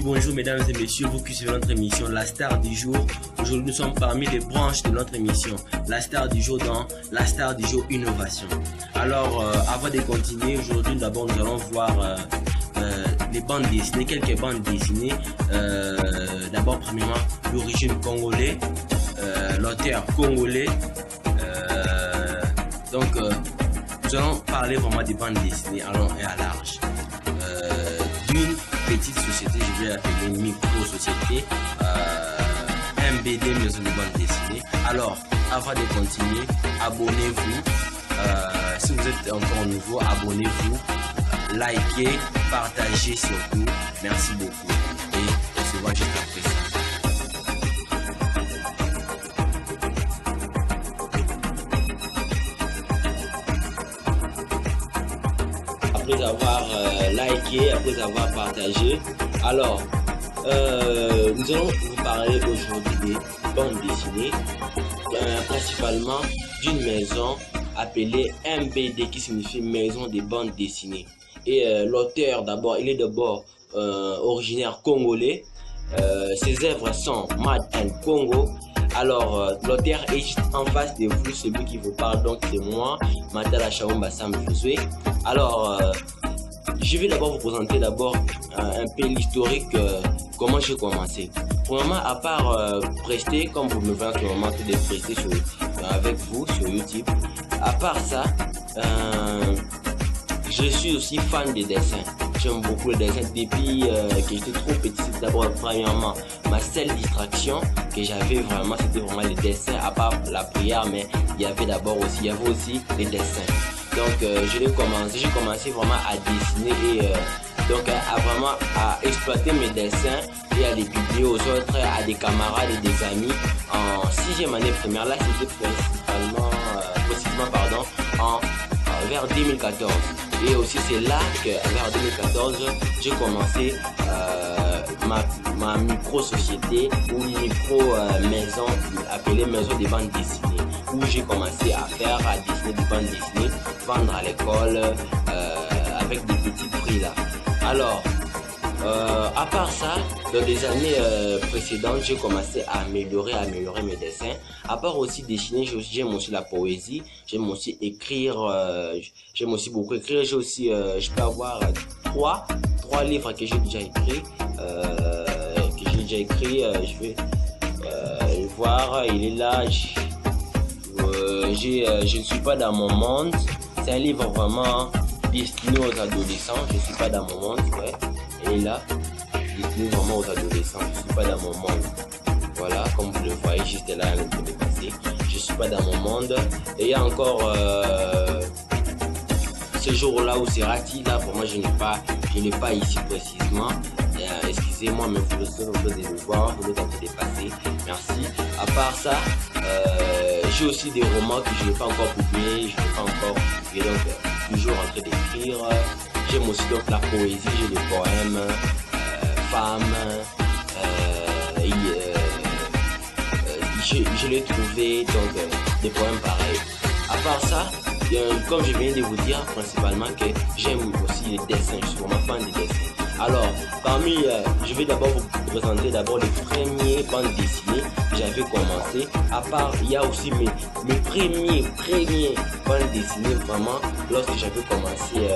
Oui, bonjour mesdames et messieurs, vous qui suivez notre émission La Star du jour. Aujourd'hui, nous sommes parmi les branches de notre émission La Star du jour dans La Star du jour Innovation. Alors, avant de continuer, aujourd'hui, d'abord, nous allons voir les bandes dessinées, quelques bandes dessinées. D'abord, premièrement, l'origine congolais, l'auteur congolais. Nous allons parler vraiment des bandes dessinées à long et à large. D'une petite société, je vais appeler micro-société, MBD, maison de bande dessinée. Alors, avant de continuer, abonnez-vous. Si vous êtes encore nouveau, abonnez-vous, likez, partagez surtout. Merci beaucoup. Et on se voit juste après ça. Après avoir liké, après avoir partagé. Alors, nous allons vous parler aujourd'hui des bandes dessinées, principalement d'une maison appelée MBD qui signifie Maison des bandes dessinées. Et l'auteur d'abord, il est d'abord originaire congolais. Ses œuvres sont Made in Congo. Alors, l'auteur est juste en face de vous, celui qui vous parle, donc c'est moi, Matala Chaomba Sam Josué. Alors, je vais d'abord vous présenter d'abord un peu l'historique, comment j'ai commencé. Premièrement, à part prester, comme vous me voyez en ce moment, tout est presté avec vous sur YouTube. À part ça, je suis aussi fan des dessins. J'aime beaucoup les dessins depuis que j'étais trop petit. C'était d'abord premièrement ma seule distraction que j'avais vraiment, c'était vraiment les dessins, à part la prière, mais il y avait aussi les dessins. Donc j'ai commencé vraiment à dessiner et donc vraiment à exploiter mes dessins et à les publier aux autres, à des camarades et des amis en 6e année primaire. Là c'était précisément vers 2014. Et aussi c'est là que vers 2014 j'ai commencé ma micro-société ou micro-maison appelée Maison des bandes dessinées, où j'ai commencé à dessiner des bandes dessinées, vendre à l'école avec des petits prix là. Alors, à part ça, dans les années précédentes, j'ai commencé à améliorer mes dessins. À part aussi dessiner, j'aime aussi la poésie, j'aime aussi écrire, j'aime aussi beaucoup écrire. J'ai aussi, je peux avoir trois livres que j'ai déjà écrits, je vais voir, il est là. Je ne suis pas dans mon monde. C'est un livre vraiment destiné aux adolescents. Je ne suis pas dans mon monde, ouais. Et là, destiné vraiment aux adolescents. Je ne suis pas dans mon monde. Voilà, comme vous le voyez, juste là, un peu dépassé. Je ne suis pas dans mon monde. Et il y a encore ce jour-là où sera-t-il là? Pour moi, je n'ai pas ici précisément. Excusez-moi, mais vous devez le voir, vous devez un peu dépasser. Merci. À part ça, j'ai aussi des romans que je n'ai pas encore publiés, donc toujours en train d'écrire. J'aime aussi donc la poésie, j'ai des poèmes, femmes, je l'ai trouvé, donc des poèmes pareils. À part ça, comme je viens de vous dire, principalement que j'aime aussi les dessins, je suis vraiment fan des dessins. Alors, je vais d'abord vous présenter les premiers bandes dessinées que j'avais commencé. À part, il y a aussi mes premiers bandes dessinées vraiment lorsque j'avais commencé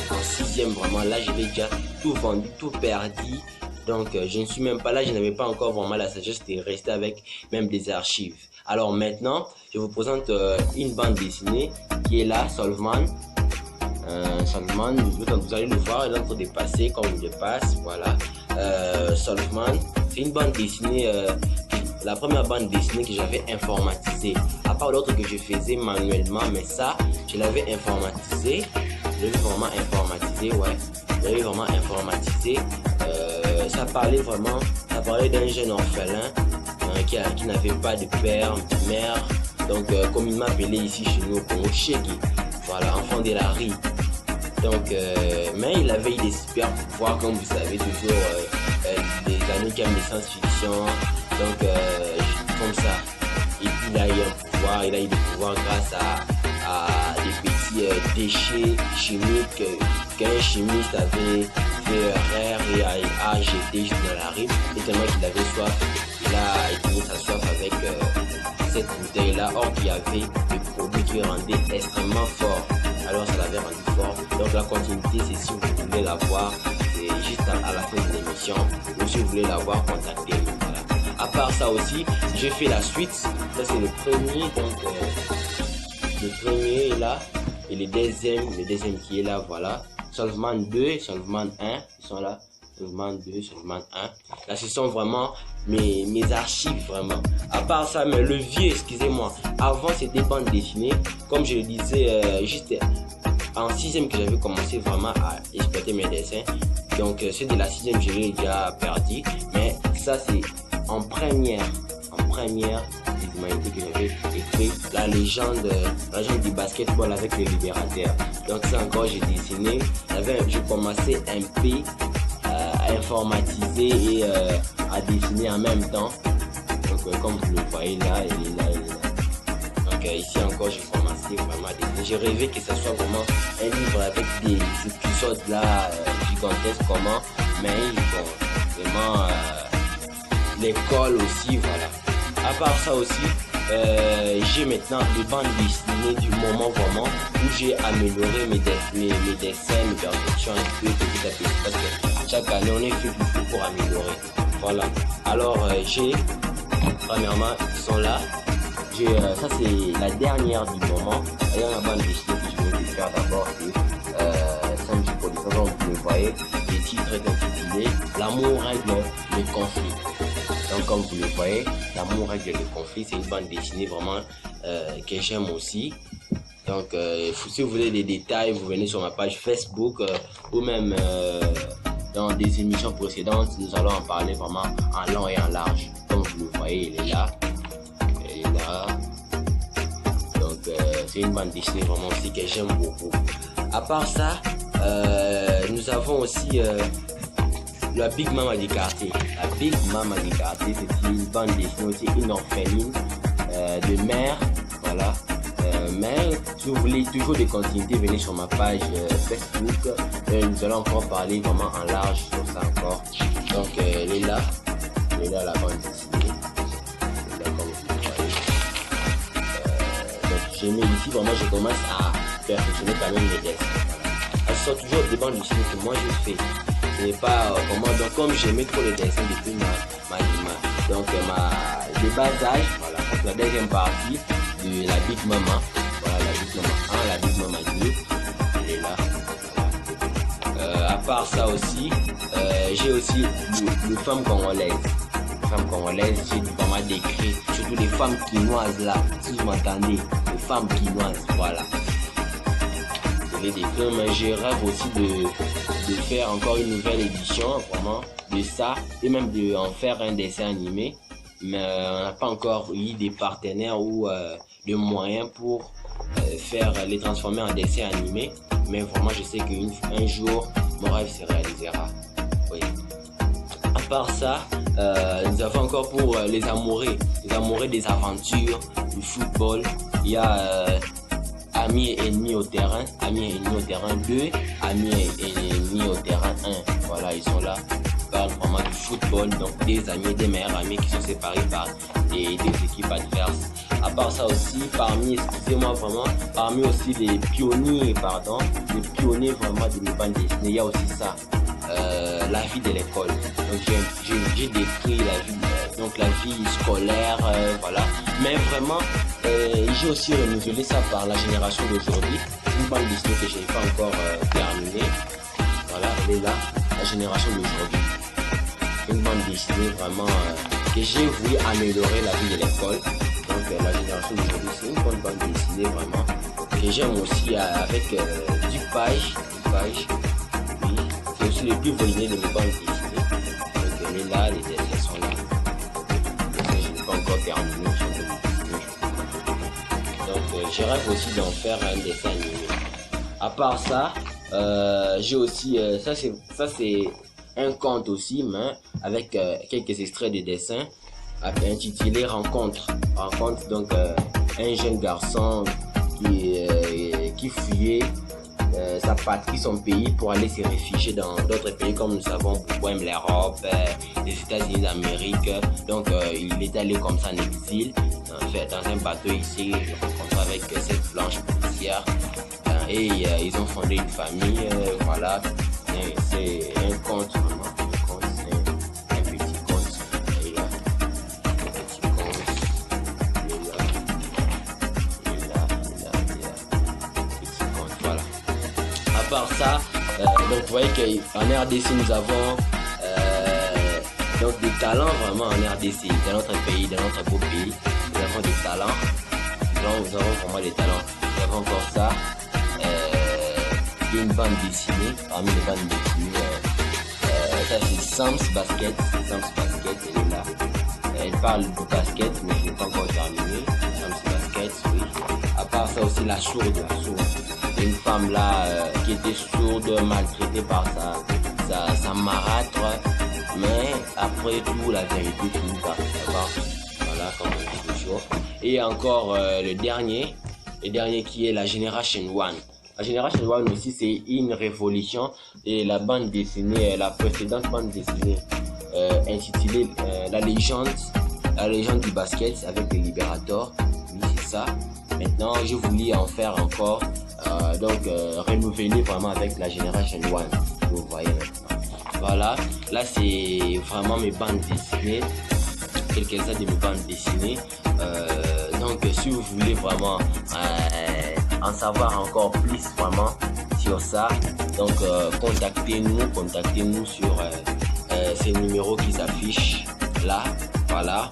en 6e vraiment. Là, j'avais déjà tout vendu, tout perdu. Donc, je ne suis même pas là, je n'avais pas encore vraiment la sagesse de rester avec même des archives. Alors maintenant, je vous présente une bande dessinée qui est là, Solvman. Solvman, vous allez le voir, il est en train de passer comme il le passe, voilà. Solvman, c'est une bande dessinée, la première bande dessinée que j'avais informatisée, à part l'autre que je faisais manuellement, mais ça, je l'avais informatisé, ça parlait d'un jeune orphelin qui n'avait pas de père, de mère, donc comme il m'appelait ici chez nous, Sheki, voilà, enfant de la rue. Donc, mais il avait des super pouvoirs, comme vous savez, toujours des amis qui aiment les science-fiction. Donc, comme ça. Et puis, il a eu des pouvoirs grâce à des petits aussi déchets chimiques qu'un chimiste avait fait rare et a jeté juste dans la rive. Et tellement qu'il avait soif, il a éteint sa soif avec cette bouteille là. Or qu'il y avait des produits qui rendaient extrêmement fort. Alors ça l'avait rendu fort. Donc la continuité, c'est si vous voulez la voir, c'est juste à la fin de l'émission. Ou si vous voulez la voir, contactez-nous. Voilà. À part ça aussi, j'ai fait la suite. Ça c'est le premier. Donc le premier est là. Et le deuxième qui est là, voilà. Solvman 2 et Solvman 1, ils sont là. Solvman 2, Solvman 1. Là, ce sont vraiment mes archives, vraiment. À part ça, mais le vieux, excusez-moi. Avant, c'était bande dessinée. Comme je le disais, juste en 6e que j'avais commencé vraiment à exploiter mes dessins. Donc, ceux de la 6e, je l'ai déjà perdu. Mais ça, c'est en première des humanités que j'avais écrit la légende du basketball avec le libérateur. Donc ça encore j'ai dessiné, je commençais un peu à informatiser et à dessiner en même temps. Donc comme vous le voyez là, il est là. Donc ici encore j'ai commencé vraiment à dessiner. J'ai rêvé que ce soit vraiment un livre avec des épisodes là gigantesques comment, mais bon, vraiment l'école aussi, voilà. À part ça aussi, j'ai maintenant des bandes dessinées du moment vraiment où j'ai amélioré mes dessins, mes perfections un peu petit à petit parce que chaque année on est fait tout pour améliorer. Voilà. Alors j'ai, premièrement, ils sont là. Ça c'est la dernière du moment. La dernière bande dessinée que je vais faire d'abord c'est Sanji Police. Comme vous le voyez, le titre est intitulé L'amour règle les conflits. Donc comme vous le voyez, L'amour règle le conflit, c'est une bande dessinée vraiment que j'aime aussi. Donc si vous voulez des détails, vous venez sur ma page Facebook ou même dans des émissions précédentes, nous allons en parler vraiment en long et en large. Comme vous le voyez, il est là. Donc c'est une bande dessinée vraiment aussi que j'aime beaucoup. À part ça, nous avons aussi la Big Mama du quartier. La Big Mama du quartier, c'est une bande dessinée aussi, une orpheline de mère. Voilà. Mais si vous voulez toujours des continuités, venez sur ma page Facebook. Nous allons encore parler vraiment en large sur ça encore. Donc elle est là la bande dessinée. Là, comme vous le voyez. Donc j'ai mis ici, vraiment je commence à perfectionner quand même mes dessins. Voilà. Elles sont toujours des bandes dessinées que moi je fais. Ce n'est pas comment, donc comme j'aimais trop les dessins depuis donc de bas âge, voilà, donc la deuxième partie de la Big Mama, voilà, la Big Mama 1, la Big Mama 2, elle est là. Voilà. À part ça aussi, j'ai aussi les femmes congolaises. Les femmes congolaises, j'ai vraiment décrit, surtout les femmes quinoises là, si vous m'entendez, les femmes quinoises, voilà. Les décrire, mais je rêve aussi de faire encore une nouvelle édition vraiment de ça et même de en faire un dessin animé, mais on n'a pas encore eu des partenaires ou de moyens pour les transformer en dessin animé, mais vraiment je sais qu'un jour mon rêve se réalisera. Oui. À part ça, nous avons encore pour les amoureux des aventures du football, il y a Amis et ennemis au terrain, Amis et ennemis au terrain 2, Amis et ennemis au terrain 1. Voilà, ils sont là. Ils parlent vraiment du football, donc des amis, des meilleurs amis qui sont séparés par des équipes adverses. À part ça aussi, parmi aussi les pionniers vraiment de mes bandes dessinées, il y a aussi ça, la vie de l'école. Donc j'ai décrit la vie scolaire, voilà. Mais vraiment, j'ai aussi renouvelé ça par la génération d'aujourd'hui, une bande dessinée que je n'ai pas encore terminée. Voilà, elle est là, la génération d'aujourd'hui. Une bande dessinée vraiment que j'ai voulu améliorer la vie de l'école. Donc la génération d'aujourd'hui, c'est une bonne bande dessinée vraiment que j'aime aussi avec 10 pages. Oui, c'est aussi le plus volumineux de mes bandes dessinées. Donc elle est là, les dessins sont là. Je n'ai pas encore terminé. Donc je rêve aussi d'en faire un dessin animé. À part ça, j'ai aussi ça c'est un conte aussi, mais avec quelques extraits de dessins intitulé Rencontre. Donc un jeune garçon qui fuyait sa patrie, son pays, pour aller se réfugier dans d'autres pays. Comme nous savons, beaucoup aiment l'Europe, les États-Unis d'Amérique. Donc il est allé comme ça en exil, en fait, dans un bateau ici, rencontré avec cette blanche policière, et ils ont fondé une famille. Voilà, c'est un conte vraiment, un conte, c'est un petit conte. Et là, un petit conte. Et là, petit conte, voilà. À part ça, donc vous voyez qu'en RDC nous avons donc des talents vraiment en RDC, dans notre pays, dans notre beau pays, nous avons des talents. Donc nous avons vraiment des talents. Nous avons encore ça, une bande dessinée, parmi les bandes dessinées, ça c'est Sams Basket, elle est là. Elle parle de basket, mais je n'ai pas encore terminé. Sams Basket, oui. À part ça aussi la sourde. Une femme là qui était sourde, maltraitée par sa marâtre, mais après tout la vérité finit par savoir. Voilà, comme on dit toujours. Et encore le dernier qui est la Génération One. La Génération One aussi, c'est une révolution, et la bande dessinée, la précédente bande dessinée intitulée la légende du basket avec les Libérateurs. Oui, c'est ça. Maintenant, je voulais en faire encore, renouveler vraiment avec la Génération One. Vous voyez maintenant. Voilà, là c'est vraiment mes bandes dessinées, quelques-uns de mes bandes dessinées. Donc si vous voulez vraiment en savoir encore plus vraiment sur ça, donc contactez-nous sur ces numéros qui s'affichent là. Voilà,